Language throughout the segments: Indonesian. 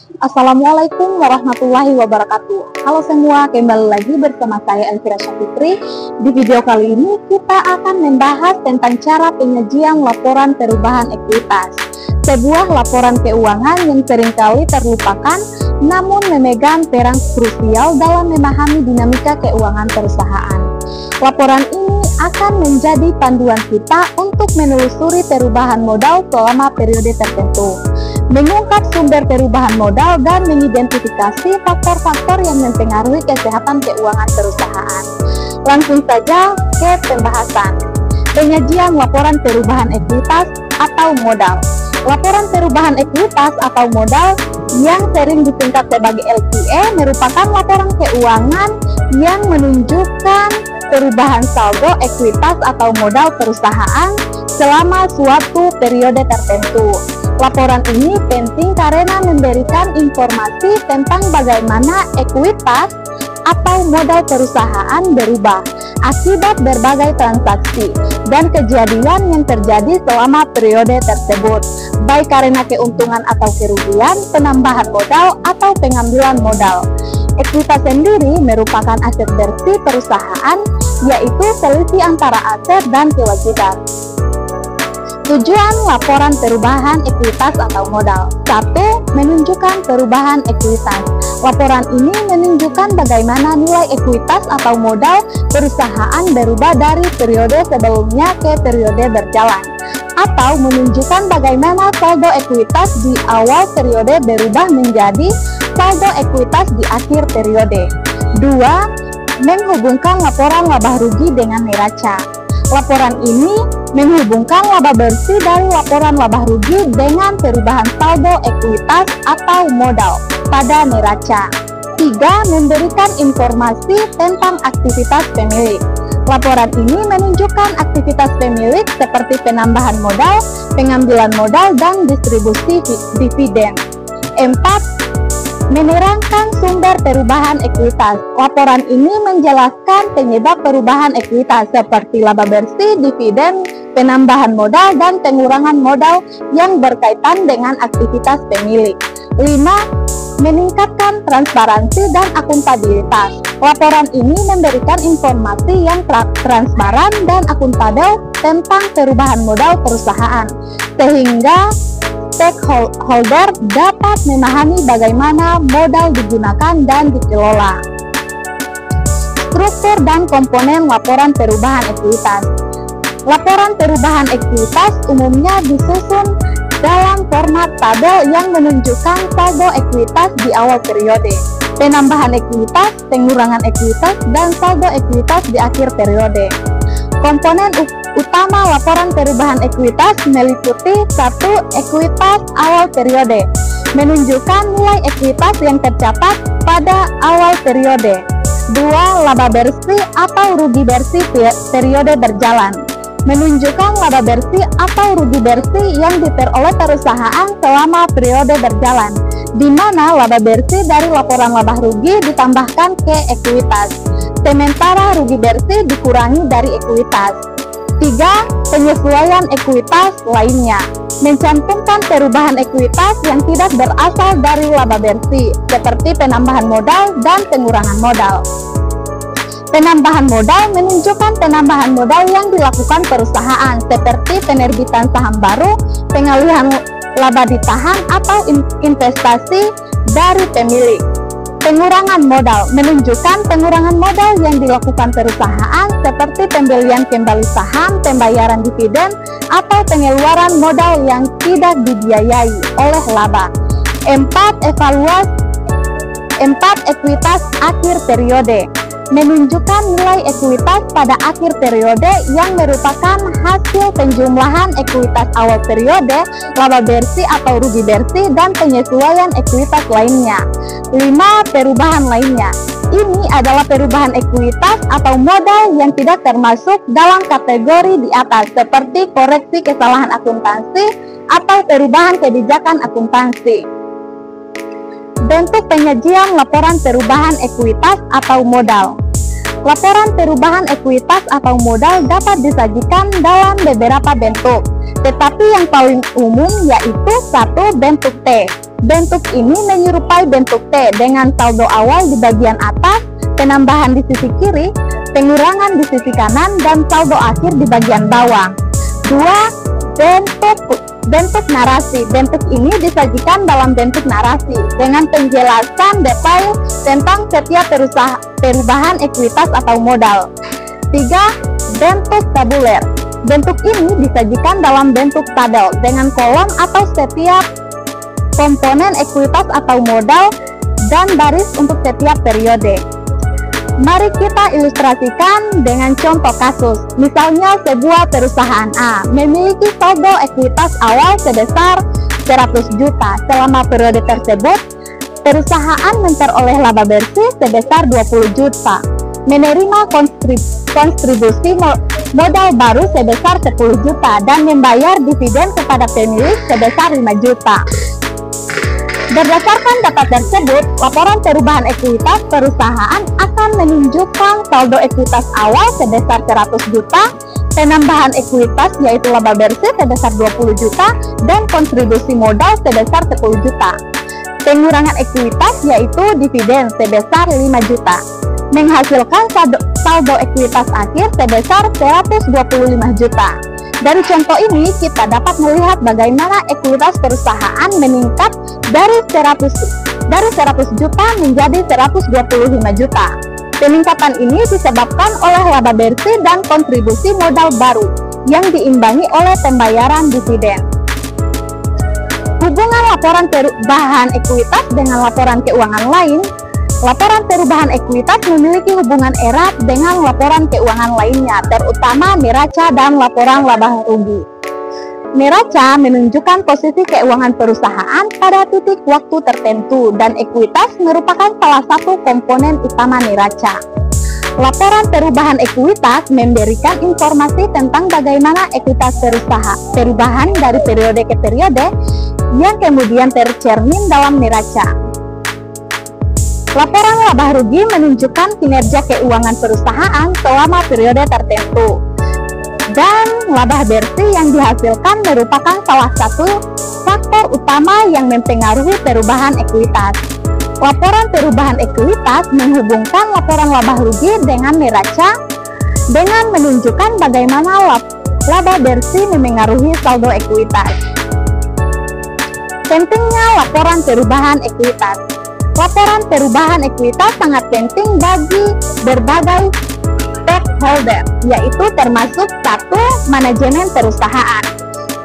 Assalamualaikum warahmatullahi wabarakatuh. Halo semua, kembali lagi bersama saya Elvira Syafitri. Di video kali ini kita akan membahas tentang cara penyajian laporan perubahan ekuitas. Sebuah laporan keuangan yang seringkali terlupakan, namun memegang peran krusial dalam memahami dinamika keuangan perusahaan. Laporan ini akan menjadi panduan kita untuk menelusuri perubahan modal selama periode tertentu, mengungkap sumber perubahan modal, dan mengidentifikasi faktor-faktor yang mempengaruhi kesehatan keuangan perusahaan. Langsung saja ke pembahasan. Penyajian laporan perubahan ekuitas atau modal. Laporan perubahan ekuitas atau modal yang sering disingkat sebagai LPE merupakan laporan keuangan yang menunjukkan perubahan saldo ekuitas atau modal perusahaan selama suatu periode tertentu. Laporan ini penting karena memberikan informasi tentang bagaimana ekuitas atau modal perusahaan berubah akibat berbagai transaksi dan kejadian yang terjadi selama periode tersebut, baik karena keuntungan atau kerugian, penambahan modal, atau pengambilan modal. Ekuitas sendiri merupakan aset bersih perusahaan, yaitu selisih antara aset dan kewajiban. Tujuan laporan perubahan ekuitas atau modal. 1. Menunjukkan perubahan ekuitas. Laporan ini menunjukkan bagaimana nilai ekuitas atau modal perusahaan berubah dari periode sebelumnya ke periode berjalan, atau menunjukkan bagaimana saldo ekuitas di awal periode berubah menjadi saldo ekuitas di akhir periode. 2. Menghubungkan laporan laba rugi dengan neraca. Laporan ini menghubungkan laba bersih dari laporan laba rugi dengan perubahan saldo ekuitas atau modal pada neraca. 3. Memberikan informasi tentang aktivitas pemilik. Laporan ini menunjukkan aktivitas pemilik seperti penambahan modal, pengambilan modal, dan distribusi dividen. 4. Menerangkan sumber perubahan ekuitas. Laporan ini menjelaskan penyebab perubahan ekuitas seperti laba bersih, dividen, penambahan modal, dan pengurangan modal yang berkaitan dengan aktivitas pemilik. 5. Meningkatkan transparansi dan akuntabilitas. Laporan ini memberikan informasi yang transparan dan akuntabel tentang perubahan modal perusahaan, sehingga stakeholder dapat memahami bagaimana modal digunakan dan dikelola. Struktur dan komponen laporan perubahan ekuitas. Laporan perubahan ekuitas umumnya disusun dalam format tabel yang menunjukkan saldo ekuitas di awal periode, penambahan ekuitas, pengurangan ekuitas, dan saldo ekuitas di akhir periode. Komponen utama laporan perubahan ekuitas meliputi 1. Ekuitas awal periode, menunjukkan nilai ekuitas yang tercatat pada awal periode. 2. Laba bersih atau rugi bersih periode berjalan, menunjukkan laba bersih atau rugi bersih yang diperoleh perusahaan selama periode berjalan, di mana laba bersih dari laporan laba rugi ditambahkan ke ekuitas, sementara rugi bersih dikurangi dari ekuitas. 3. Penyesuaian ekuitas lainnya, mencantumkan perubahan ekuitas yang tidak berasal dari laba bersih, seperti penambahan modal dan pengurangan modal. Penambahan modal menunjukkan penambahan modal yang dilakukan perusahaan, seperti penerbitan saham baru, pengalihan laba ditahan, atau investasi dari pemilik. Pengurangan modal menunjukkan pengurangan modal yang dilakukan perusahaan, seperti pembelian kembali saham, pembayaran dividen, atau pengeluaran modal yang tidak dibiayai oleh laba. 4. Ekuitas akhir periode, menunjukkan nilai ekuitas pada akhir periode yang merupakan hasil penjumlahan ekuitas awal periode, laba bersih atau rugi bersih, dan penyesuaian ekuitas lainnya. 5. Perubahan lainnya. Ini adalah perubahan ekuitas atau modal yang tidak termasuk dalam kategori di atas, seperti koreksi kesalahan akuntansi atau perubahan kebijakan akuntansi. Bentuk penyajian laporan perubahan ekuitas atau modal. Laporan perubahan ekuitas atau modal dapat disajikan dalam beberapa bentuk, tetapi yang paling umum yaitu 1. Bentuk T, Bentuk ini menyerupai bentuk T dengan saldo awal di bagian atas, penambahan di sisi kiri, pengurangan di sisi kanan, dan saldo akhir di bagian bawah. 2. Bentuk narasi. Bentuk ini disajikan dalam bentuk narasi dengan penjelasan detail tentang setiap perubahan ekuitas atau modal. 3. Bentuk tabuler. Bentuk ini disajikan dalam bentuk tabel dengan kolom atau setiap komponen ekuitas atau modal dan baris untuk setiap periode. Mari kita ilustrasikan dengan contoh kasus. Misalnya sebuah perusahaan A memiliki saldo ekuitas awal sebesar 100 juta. Selama periode tersebut, perusahaan memperoleh laba bersih sebesar 20 juta, menerima kontribusi modal baru sebesar 10 juta, dan membayar dividen kepada pemilik sebesar 5 juta. Berdasarkan data tersebut, laporan perubahan ekuitas perusahaan akan menunjukkan saldo ekuitas awal sebesar 100 juta, penambahan ekuitas yaitu laba bersih sebesar 20 juta, dan kontribusi modal sebesar 10 juta. Pengurangan ekuitas yaitu dividen sebesar 5 juta, menghasilkan saldo ekuitas akhir sebesar 125 juta. Dari contoh ini, kita dapat melihat bagaimana ekuitas perusahaan meningkat dari 100 juta menjadi 125 juta. Peningkatan ini disebabkan oleh laba bersih dan kontribusi modal baru yang diimbangi oleh pembayaran dividen. Hubungan laporan perubahan ekuitas dengan laporan keuangan lain. Laporan perubahan ekuitas memiliki hubungan erat dengan laporan keuangan lainnya, terutama neraca dan laporan laba rugi. Neraca menunjukkan posisi keuangan perusahaan pada titik waktu tertentu, dan ekuitas merupakan salah satu komponen utama neraca. Laporan perubahan ekuitas memberikan informasi tentang bagaimana ekuitas perubahan dari periode ke periode yang kemudian tercermin dalam neraca. Laporan laba rugi menunjukkan kinerja keuangan perusahaan selama periode tertentu, dan laba bersih yang dihasilkan merupakan salah satu faktor utama yang mempengaruhi perubahan ekuitas. Laporan perubahan ekuitas menghubungkan laporan laba rugi dengan neraca dengan menunjukkan bagaimana laba bersih memengaruhi saldo ekuitas. Pentingnya laporan perubahan ekuitas. Laporan perubahan ekuitas sangat penting bagi berbagai stakeholder, yaitu termasuk 1. Manajemen perusahaan.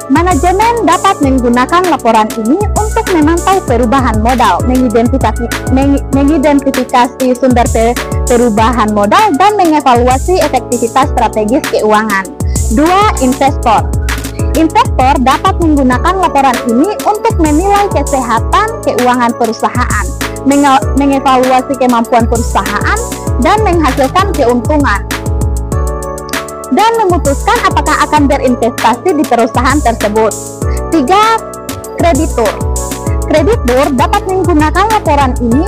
Manajemen dapat menggunakan laporan ini untuk memantau perubahan modal, mengidentifikasi sumber perubahan modal, dan mengevaluasi efektivitas strategis keuangan. 2. Investor. Investor dapat menggunakan laporan ini untuk menilai kesehatan keuangan perusahaan, mengevaluasi kemampuan perusahaan, dan menghasilkan keuntungan, dan memutuskan apakah akan berinvestasi di perusahaan tersebut. 3. Kreditur. Kreditur dapat menggunakan laporan ini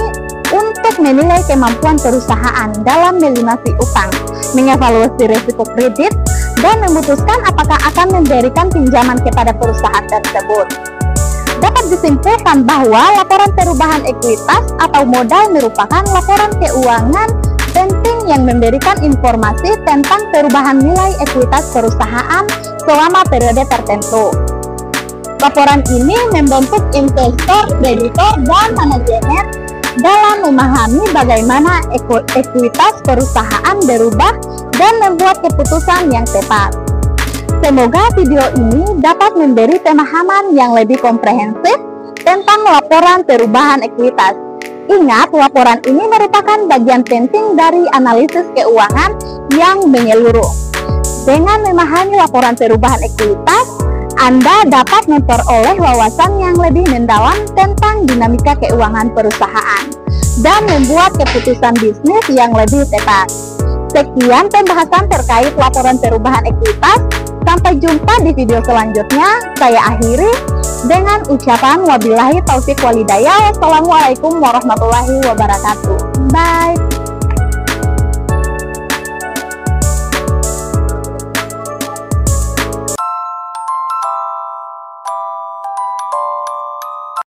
untuk menilai kemampuan perusahaan dalam melunasi utang, mengevaluasi risiko kredit, dan memutuskan apakah akan memberikan pinjaman kepada perusahaan tersebut. Dapat disimpulkan bahwa laporan perubahan ekuitas atau modal merupakan laporan keuangan penting yang memberikan informasi tentang perubahan nilai ekuitas perusahaan selama periode tertentu. Laporan ini membentuk investor, kreditor, dan manajemen dalam memahami bagaimana ekuitas perusahaan berubah dan membuat keputusan yang tepat. Semoga video ini dapat memberi pemahaman yang lebih komprehensif tentang laporan perubahan ekuitas. Ingat, laporan ini merupakan bagian penting dari analisis keuangan yang menyeluruh. Dengan memahami laporan perubahan ekuitas, Anda dapat memperoleh wawasan yang lebih mendalam tentang dinamika keuangan perusahaan dan membuat keputusan bisnis yang lebih tepat. Sekian pembahasan terkait laporan perubahan ekuitas. Sampai jumpa di video selanjutnya. Saya akhiri dengan ucapan wabillahi taufik walhidayah. Wassalamualaikum warahmatullahi wabarakatuh. Bye.